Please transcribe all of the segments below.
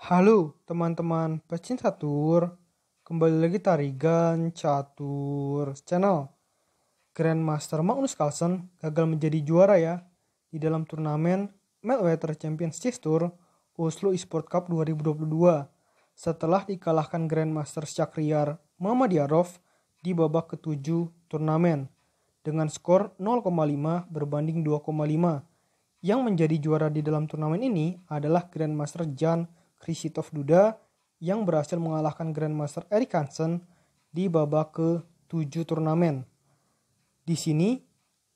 Halo teman-teman pecinta catur, kembali lagi Tarigan Catur Channel. Grandmaster Magnus Carlsen gagal menjadi juara ya di dalam turnamen Meltwater Champions Chess Tour Oslo Esport Cup 2022 setelah dikalahkan Grandmaster Shakhriyar Mamedyarov di babak ke-7 turnamen dengan skor 0,5 berbanding 2,5. Yang menjadi juara di dalam turnamen ini adalah Grandmaster Jan Krzysztof Duda yang berhasil mengalahkan Grandmaster Erik Hansen di babak ke-7 turnamen. Di sini,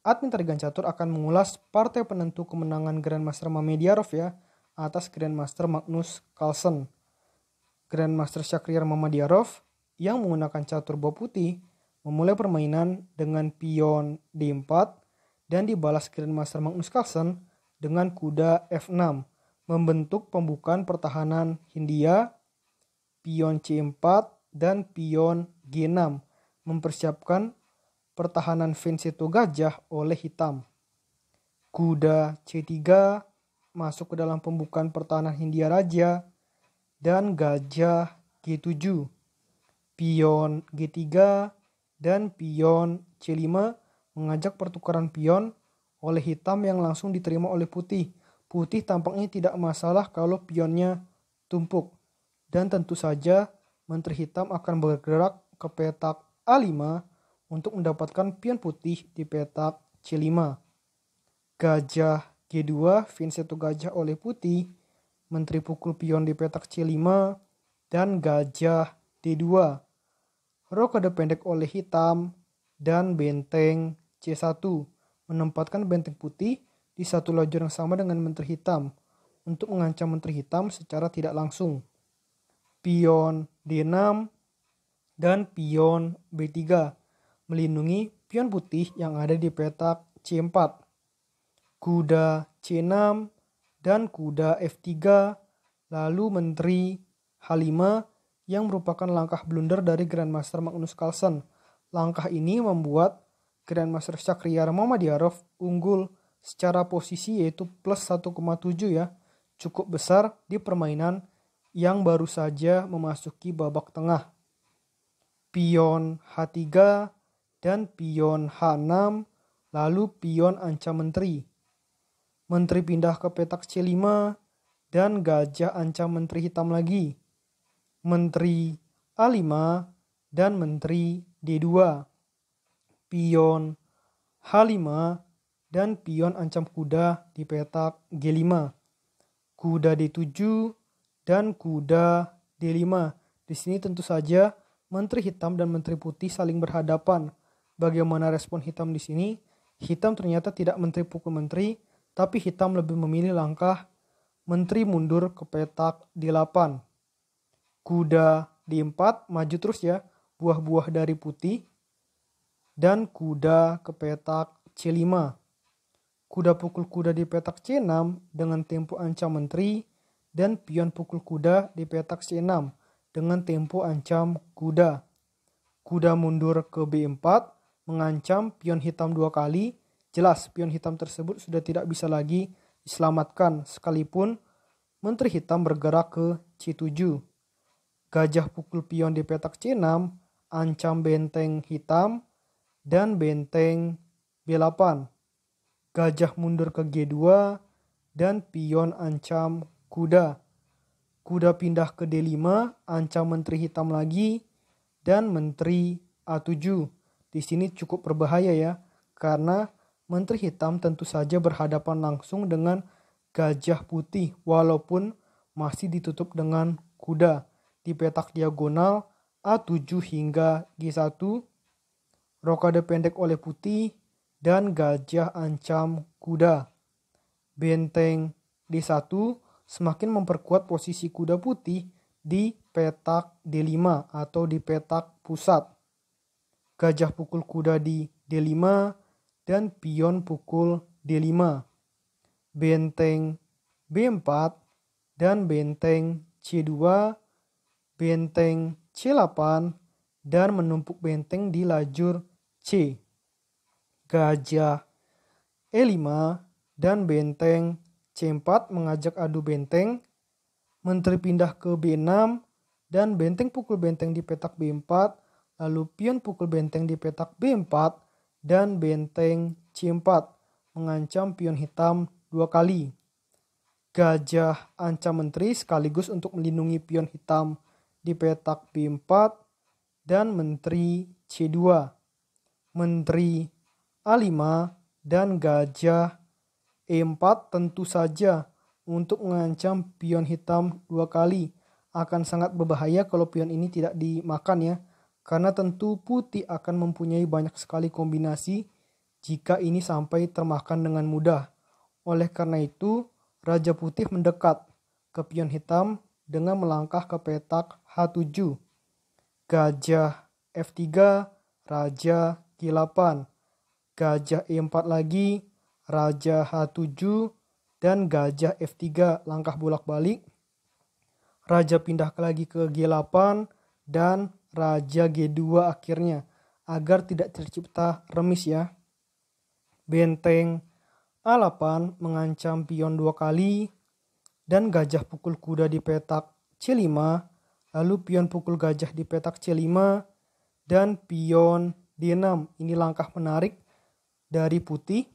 admin Tarigan Catur akan mengulas partai penentu kemenangan Grandmaster Mamedyarov ya atas Grandmaster Magnus Carlsen. Grandmaster Shakhriyar Mamedyarov yang menggunakan catur bow putih memulai permainan dengan pion D4 dan dibalas Grandmaster Magnus Carlsen dengan kuda F6. Membentuk pembukaan pertahanan Hindia, pion C4 dan pion G6, mempersiapkan pertahanan Vincenzo Gajah oleh hitam. Kuda C3 masuk ke dalam pembukaan pertahanan Hindia Raja dan gajah G7. Pion G3 dan pion C5 mengajak pertukaran pion oleh hitam yang langsung diterima oleh putih. Putih tampaknya tidak masalah kalau pionnya tumpuk. Dan tentu saja menteri hitam akan bergerak ke petak A5 untuk mendapatkan pion putih di petak C5. Gajah G2, Vincenzo Gajah oleh putih, menteri pukul pion di petak C5, dan gajah D2. Rokade pendek oleh hitam dan benteng C1 menempatkan benteng putih di satu lajur yang sama dengan menteri hitam untuk mengancam menteri hitam secara tidak langsung. Pion D6 dan pion B3 melindungi pion putih yang ada di petak C4. Kuda C6 dan kuda F3 lalu menteri H5 yang merupakan langkah blunder dari Grandmaster Magnus Carlsen. Langkah ini membuat Grandmaster Shakhriyar Mamedyarov unggul secara posisi yaitu plus 1,7 ya, cukup besar di permainan yang baru saja memasuki babak tengah. Pion H3 dan pion H6 lalu pion ancam menteri. Menteri pindah ke petak C5 dan gajah ancam menteri hitam lagi. Menteri A5 dan menteri D2. Pion H5 dan pion ancam kuda di petak G5. Kuda D7 dan kuda D5. Di sini tentu saja menteri hitam dan menteri putih saling berhadapan. Bagaimana respon hitam di sini? Hitam ternyata tidak menteri pukul menteri, tapi hitam lebih memilih langkah menteri mundur ke petak D8. Kuda D4 maju terus ya, buah-buah dari putih, dan kuda ke petak C5. Kuda pukul kuda di petak C6 dengan tempo ancam menteri dan pion pukul kuda di petak C6 dengan tempo ancam kuda. Kuda mundur ke B4 mengancam pion hitam 2 kali. Jelas pion hitam tersebut sudah tidak bisa lagi diselamatkan sekalipun menteri hitam bergerak ke C7. Gajah pukul pion di petak C6 ancam benteng hitam dan benteng B8. Gajah mundur ke G2 dan pion ancam kuda. Kuda pindah ke D5, ancam menteri hitam lagi dan menteri A7. Di sini cukup berbahaya ya, karena menteri hitam tentu saja berhadapan langsung dengan gajah putih walaupun masih ditutup dengan kuda. Di petak diagonal A7 hingga G1, rokade pendek oleh putih dan gajah ancam kuda. Benteng D1 semakin memperkuat posisi kuda putih di petak D5 atau di petak pusat. Gajah pukul kuda di D5 dan pion pukul D5. Benteng B4 dan benteng C2, benteng C8 dan menumpuk benteng di lajur C. Gajah E5 dan benteng C4 mengajak adu benteng. menteri pindah ke B6, dan benteng pukul benteng di petak B4, lalu pion pukul benteng di petak B4, dan benteng C4 mengancam pion hitam 2 kali. Gajah ancam menteri sekaligus untuk melindungi pion hitam di petak B4 dan menteri C2. Menteri A5 dan gajah E4 tentu saja untuk mengancam pion hitam 2 kali. Akan sangat berbahaya kalau pion ini tidak dimakan ya. Karena tentu putih akan mempunyai banyak sekali kombinasi jika ini sampai termakan dengan mudah. Oleh karena itu, Raja Putih mendekat ke pion hitam dengan melangkah ke petak H7. Gajah F3, Raja G8. Gajah E4 lagi, Raja H7, dan gajah F3 langkah bolak-balik. Raja pindah lagi ke G8 dan Raja G2 akhirnya agar tidak tercipta remis ya. Benteng A8 mengancam pion 2 kali dan gajah pukul kuda di petak C5, lalu pion pukul gajah di petak C5 dan pion D6. Ini langkah menarik dari putih.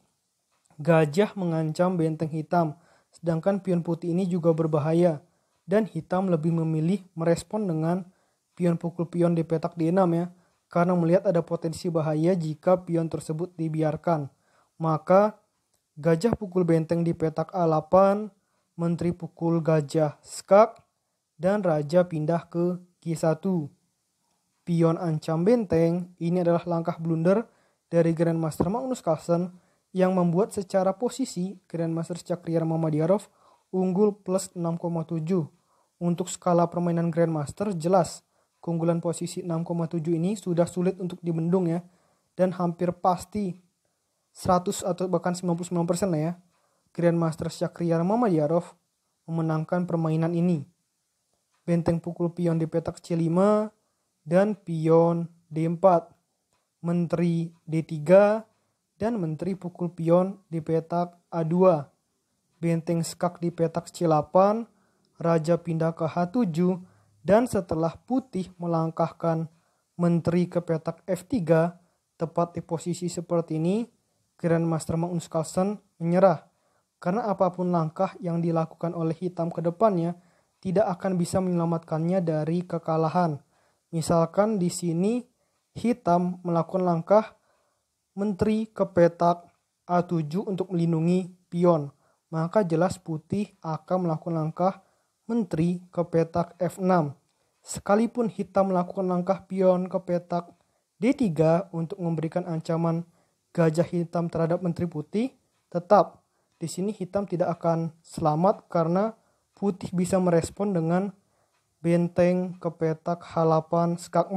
Gajah mengancam benteng hitam, sedangkan pion putih ini juga berbahaya dan hitam lebih memilih merespon dengan pion pukul pion di petak D6 ya, karena melihat ada potensi bahaya jika pion tersebut dibiarkan. Maka gajah pukul benteng di petak A8, menteri pukul gajah skak, dan raja pindah ke G1. Pion ancam benteng, ini adalah langkah blunder dari Grandmaster Magnus Carlsen yang membuat secara posisi Grandmaster Shakhriyar Mamedyarov unggul plus 6,7. Untuk skala permainan Grandmaster jelas keunggulan posisi 6,7 ini sudah sulit untuk dibendung ya, dan hampir pasti 100 atau bahkan 99% lah ya, Grandmaster Shakhriyar Mamedyarov memenangkan permainan ini. Benteng pukul pion di petak C5 dan pion D4, menteri D3 dan menteri pukul pion di petak A2. Benteng skak di petak C8, raja pindah ke H7, dan setelah putih melangkahkan menteri ke petak F3 tepat di posisi seperti ini, Grandmaster Magnus Carlsen menyerah. Karena apapun langkah yang dilakukan oleh hitam ke depannya tidak akan bisa menyelamatkannya dari kekalahan. Misalkan di sini hitam melakukan langkah menteri ke petak A7 untuk melindungi pion, maka jelas putih akan melakukan langkah menteri ke petak F6. Sekalipun hitam melakukan langkah pion ke petak D3 untuk memberikan ancaman gajah hitam terhadap menteri putih, tetap di sini hitam tidak akan selamat karena putih bisa merespon dengan benteng ke petak H8 skakmat.